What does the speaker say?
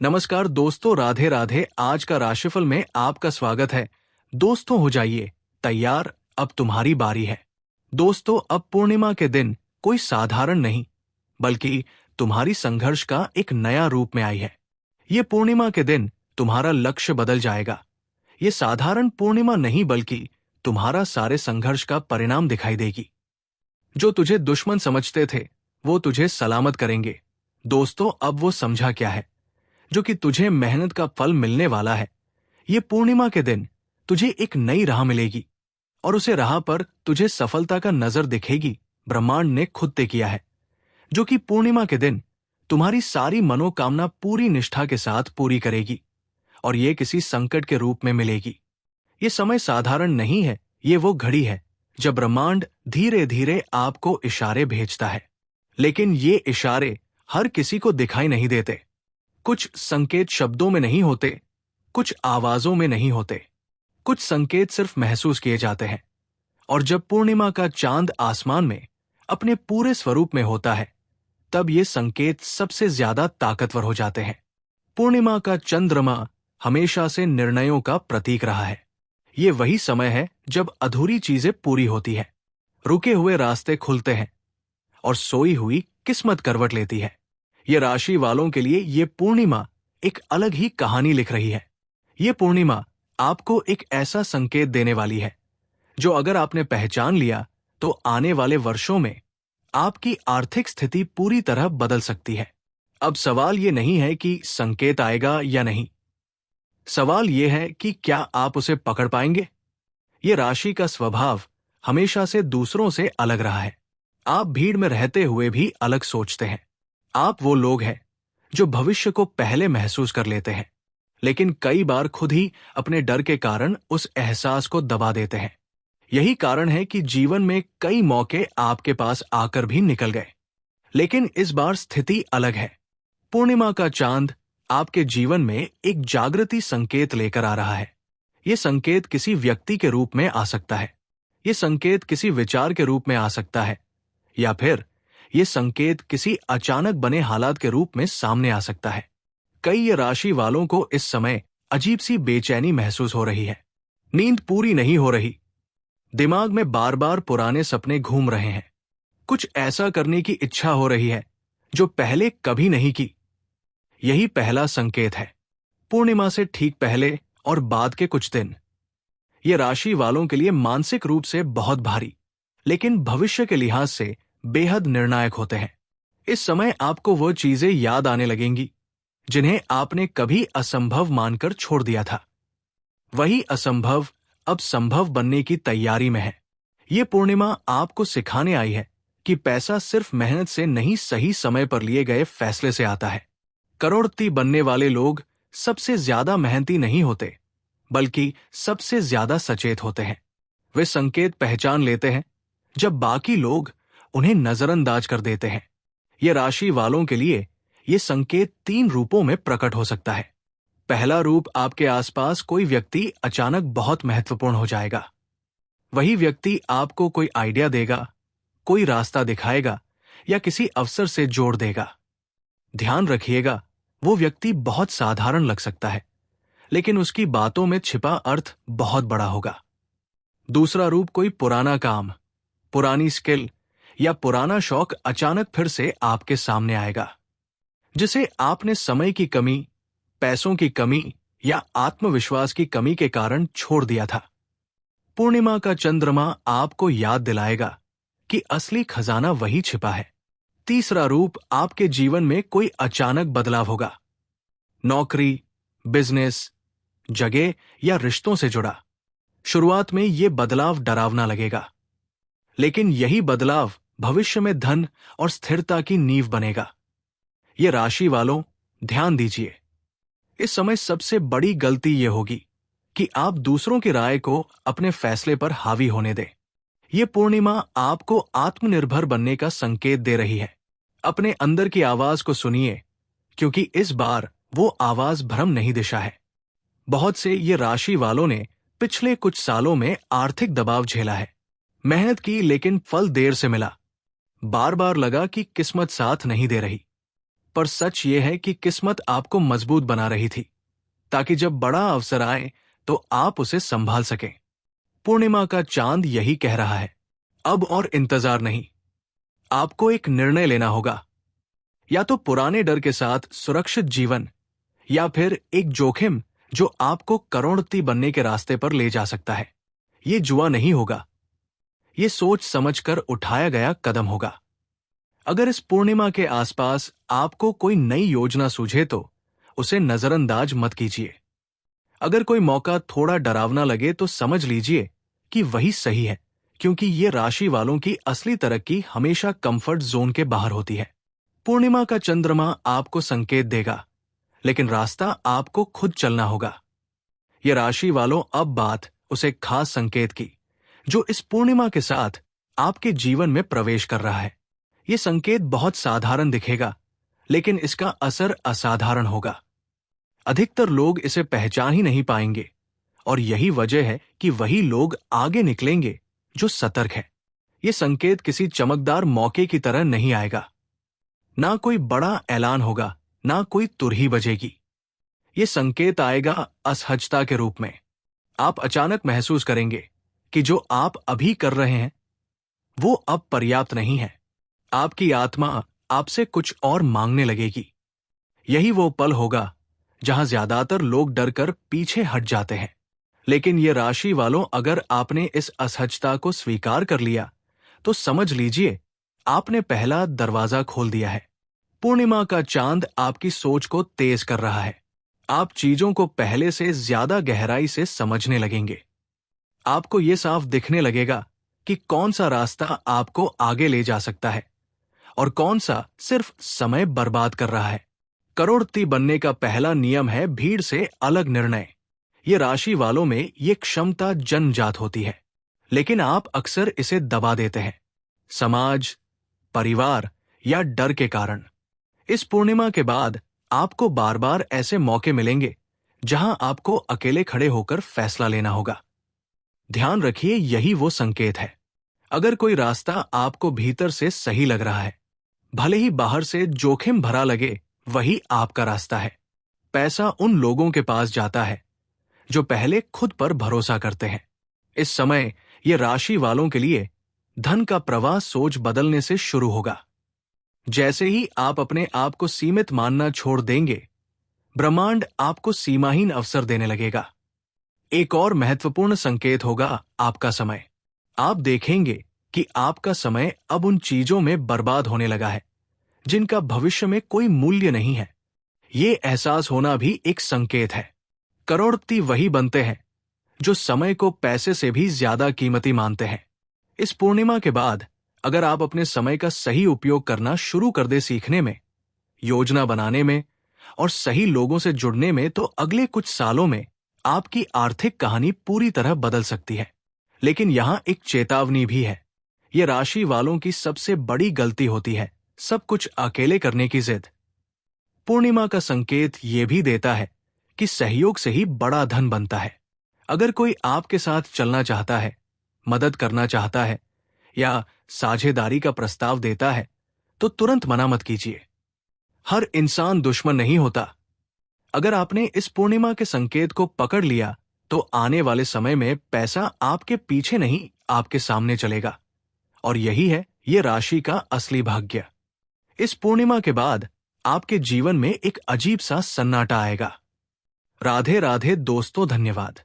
नमस्कार दोस्तों, राधे राधे। आज का राशिफल में आपका स्वागत है। दोस्तों, हो जाइए तैयार, अब तुम्हारी बारी है। दोस्तों, अब पूर्णिमा के दिन कोई साधारण नहीं, बल्कि तुम्हारी संघर्ष का एक नया रूप में आई है। ये पूर्णिमा के दिन तुम्हारा लक्ष्य बदल जाएगा। ये साधारण पूर्णिमा नहीं, बल्कि तुम्हारा सारे संघर्ष का परिणाम दिखाई देगी। जो तुझे दुश्मन समझते थे, वो तुझे सलामत करेंगे। दोस्तों, अब वो समझा क्या है जो कि तुझे मेहनत का फल मिलने वाला है। ये पूर्णिमा के दिन तुझे एक नई राह मिलेगी, और उसे राह पर तुझे सफलता का नजर दिखेगी। ब्रह्मांड ने खुद तय किया है जो कि पूर्णिमा के दिन तुम्हारी सारी मनोकामना पूरी निष्ठा के साथ पूरी करेगी, और ये किसी संकट के रूप में मिलेगी। ये समय साधारण नहीं है, ये वो घड़ी है जब ब्रह्मांड धीरे धीरे आपको इशारे भेजता है। लेकिन ये इशारे हर किसी को दिखाई नहीं देते। कुछ संकेत शब्दों में नहीं होते, कुछ आवाजों में नहीं होते, कुछ संकेत सिर्फ महसूस किए जाते हैं। और जब पूर्णिमा का चांद आसमान में अपने पूरे स्वरूप में होता है, तब ये संकेत सबसे ज्यादा ताकतवर हो जाते हैं। पूर्णिमा का चंद्रमा हमेशा से निर्णयों का प्रतीक रहा है। ये वही समय है जब अधूरी चीजें पूरी होती हैं, रुके हुए रास्ते खुलते हैं, और सोई हुई किस्मत करवट लेती है। ये राशि वालों के लिए ये पूर्णिमा एक अलग ही कहानी लिख रही है। ये पूर्णिमा आपको एक ऐसा संकेत देने वाली है जो अगर आपने पहचान लिया, तो आने वाले वर्षों में आपकी आर्थिक स्थिति पूरी तरह बदल सकती है। अब सवाल ये नहीं है कि संकेत आएगा या नहीं, सवाल ये है कि क्या आप उसे पकड़ पाएंगे। ये राशि का स्वभाव हमेशा से दूसरों से अलग रहा है। आप भीड़ में रहते हुए भी अलग सोचते हैं। आप वो लोग हैं जो भविष्य को पहले महसूस कर लेते हैं, लेकिन कई बार खुद ही अपने डर के कारण उस एहसास को दबा देते हैं। यही कारण है कि जीवन में कई मौके आपके पास आकर भी निकल गए, लेकिन इस बार स्थिति अलग है। पूर्णिमा का चांद आपके जीवन में एक जागृति संकेत लेकर आ रहा है। ये संकेत किसी व्यक्ति के रूप में आ सकता है, ये संकेत किसी विचार के रूप में आ सकता है, या फिर ये संकेत किसी अचानक बने हालात के रूप में सामने आ सकता है। कई ये राशि वालों को इस समय अजीब सी बेचैनी महसूस हो रही है। नींद पूरी नहीं हो रही, दिमाग में बार बार पुराने सपने घूम रहे हैं, कुछ ऐसा करने की इच्छा हो रही है जो पहले कभी नहीं की। यही पहला संकेत है। पूर्णिमा से ठीक पहले और बाद के कुछ दिन ये राशि वालों के लिए मानसिक रूप से बहुत भारी, लेकिन भविष्य के लिहाज से बेहद निर्णायक होते हैं। इस समय आपको वो चीजें याद आने लगेंगी जिन्हें आपने कभी असंभव मानकर छोड़ दिया था। वही असंभव अब संभव बनने की तैयारी में है। ये पूर्णिमा आपको सिखाने आई है कि पैसा सिर्फ मेहनत से नहीं, सही समय पर लिए गए फैसले से आता है। करोड़पति बनने वाले लोग सबसे ज्यादा मेहनती नहीं होते, बल्कि सबसे ज्यादा सचेत होते हैं। वे संकेत पहचान लेते हैं जब बाकी लोग उन्हें नजरअंदाज कर देते हैं। ये राशि वालों के लिए ये संकेत 3 रूपों में प्रकट हो सकता है। पहला रूप, आपके आसपास कोई व्यक्ति अचानक बहुत महत्वपूर्ण हो जाएगा। वही व्यक्ति आपको कोई आइडिया देगा, कोई रास्ता दिखाएगा, या किसी अवसर से जोड़ देगा। ध्यान रखिएगा, वो व्यक्ति बहुत साधारण लग सकता है, लेकिन उसकी बातों में छिपा अर्थ बहुत बड़ा होगा। दूसरा रूप, कोई पुराना काम, पुरानी स्किल या पुराना शौक अचानक फिर से आपके सामने आएगा, जिसे आपने समय की कमी, पैसों की कमी या आत्मविश्वास की कमी के कारण छोड़ दिया था। पूर्णिमा का चंद्रमा आपको याद दिलाएगा कि असली खजाना वही छिपा है। तीसरा रूप, आपके जीवन में कोई अचानक बदलाव होगा। नौकरी, बिजनेस, जगह या रिश्तों से जुड़ा। शुरुआत में ये बदलाव डरावना लगेगा, लेकिन यही बदलाव भविष्य में धन और स्थिरता की नींव बनेगा। ये राशि वालों, ध्यान दीजिए, इस समय सबसे बड़ी गलती ये होगी कि आप दूसरों की राय को अपने फैसले पर हावी होने दें। ये पूर्णिमा आपको आत्मनिर्भर बनने का संकेत दे रही है। अपने अंदर की आवाज को सुनिए, क्योंकि इस बार वो आवाज भ्रम नहीं दिशा है। बहुत से ये राशि वालों ने पिछले कुछ सालों में आर्थिक दबाव झेला है। मेहनत की, लेकिन फल देर से मिला। बार बार लगा कि किस्मत साथ नहीं दे रही। पर सच ये है कि किस्मत आपको मजबूत बना रही थी, ताकि जब बड़ा अवसर आए तो आप उसे संभाल सकें। पूर्णिमा का चांद यही कह रहा है, अब और इंतजार नहीं। आपको एक निर्णय लेना होगा, या तो पुराने डर के साथ सुरक्षित जीवन, या फिर एक जोखिम जो आपको करोड़पति बनने के रास्ते पर ले जा सकता है। ये जुआ नहीं होगा, ये सोच समझकर उठाया गया कदम होगा। अगर इस पूर्णिमा के आसपास आपको कोई नई योजना सूझे तो उसे नजरअंदाज मत कीजिए। अगर कोई मौका थोड़ा डरावना लगे तो समझ लीजिए कि वही सही है, क्योंकि ये राशि वालों की असली तरक्की हमेशा कंफर्ट जोन के बाहर होती है। पूर्णिमा का चंद्रमा आपको संकेत देगा, लेकिन रास्ता आपको खुद चलना होगा। ये राशि वालों, अब बात उसे खास संकेत की जो इस पूर्णिमा के साथ आपके जीवन में प्रवेश कर रहा है। ये संकेत बहुत साधारण दिखेगा, लेकिन इसका असर असाधारण होगा। अधिकतर लोग इसे पहचान ही नहीं पाएंगे, और यही वजह है कि वही लोग आगे निकलेंगे जो सतर्क है। ये संकेत किसी चमकदार मौके की तरह नहीं आएगा। ना कोई बड़ा ऐलान होगा, ना कोई तुरही बजेगी। ये संकेत आएगा असहजता के रूप में। आप अचानक महसूस करेंगे कि जो आप अभी कर रहे हैं वो अब पर्याप्त नहीं है। आपकी आत्मा आपसे कुछ और मांगने लगेगी। यही वो पल होगा जहां ज्यादातर लोग डरकर पीछे हट जाते हैं। लेकिन ये राशि वालों, अगर आपने इस असहजता को स्वीकार कर लिया तो समझ लीजिए आपने पहला दरवाजा खोल दिया है। पूर्णिमा का चांद आपकी सोच को तेज कर रहा है। आप चीजों को पहले से ज्यादा गहराई से समझने लगेंगे। आपको ये साफ दिखने लगेगा कि कौन सा रास्ता आपको आगे ले जा सकता है और कौन सा सिर्फ समय बर्बाद कर रहा है। करोड़पति बनने का पहला नियम है भीड़ से अलग निर्णय। ये राशि वालों में ये क्षमता जन्मजात होती है, लेकिन आप अक्सर इसे दबा देते हैं, समाज, परिवार या डर के कारण। इस पूर्णिमा के बाद आपको बार बार ऐसे मौके मिलेंगे जहां आपको अकेले खड़े होकर फैसला लेना होगा। ध्यान रखिए, यही वो संकेत है। अगर कोई रास्ता आपको भीतर से सही लग रहा है, भले ही बाहर से जोखिम भरा लगे, वही आपका रास्ता है। पैसा उन लोगों के पास जाता है जो पहले खुद पर भरोसा करते हैं। इस समय ये राशि वालों के लिए धन का प्रवाह सोच बदलने से शुरू होगा। जैसे ही आप अपने आप को सीमित मानना छोड़ देंगे, ब्रह्मांड आपको सीमाहीन अवसर देने लगेगा। एक और महत्वपूर्ण संकेत होगा आपका समय। आप देखेंगे कि आपका समय अब उन चीजों में बर्बाद होने लगा है जिनका भविष्य में कोई मूल्य नहीं है। ये एहसास होना भी एक संकेत है। करोड़पति वही बनते हैं जो समय को पैसे से भी ज्यादा कीमती मानते हैं। इस पूर्णिमा के बाद अगर आप अपने समय का सही उपयोग करना शुरू कर दे, सीखने में, योजना बनाने में और सही लोगों से जुड़ने में, तो अगले कुछ सालों में आपकी आर्थिक कहानी पूरी तरह बदल सकती है। लेकिन यहां एक चेतावनी भी है। ये राशि वालों की सबसे बड़ी गलती होती है सब कुछ अकेले करने की जिद। पूर्णिमा का संकेत ये भी देता है कि सहयोग से ही बड़ा धन बनता है। अगर कोई आपके साथ चलना चाहता है, मदद करना चाहता है या साझेदारी का प्रस्ताव देता है तो तुरंत मना मत कीजिए। हर इंसान दुश्मन नहीं होता। अगर आपने इस पूर्णिमा के संकेत को पकड़ लिया तो आने वाले समय में पैसा आपके पीछे नहीं, आपके सामने चलेगा। और यही है ये राशि का असली भाग्य। इस पूर्णिमा के बाद आपके जीवन में एक अजीब सा सन्नाटा आएगा। राधे राधे दोस्तों, धन्यवाद।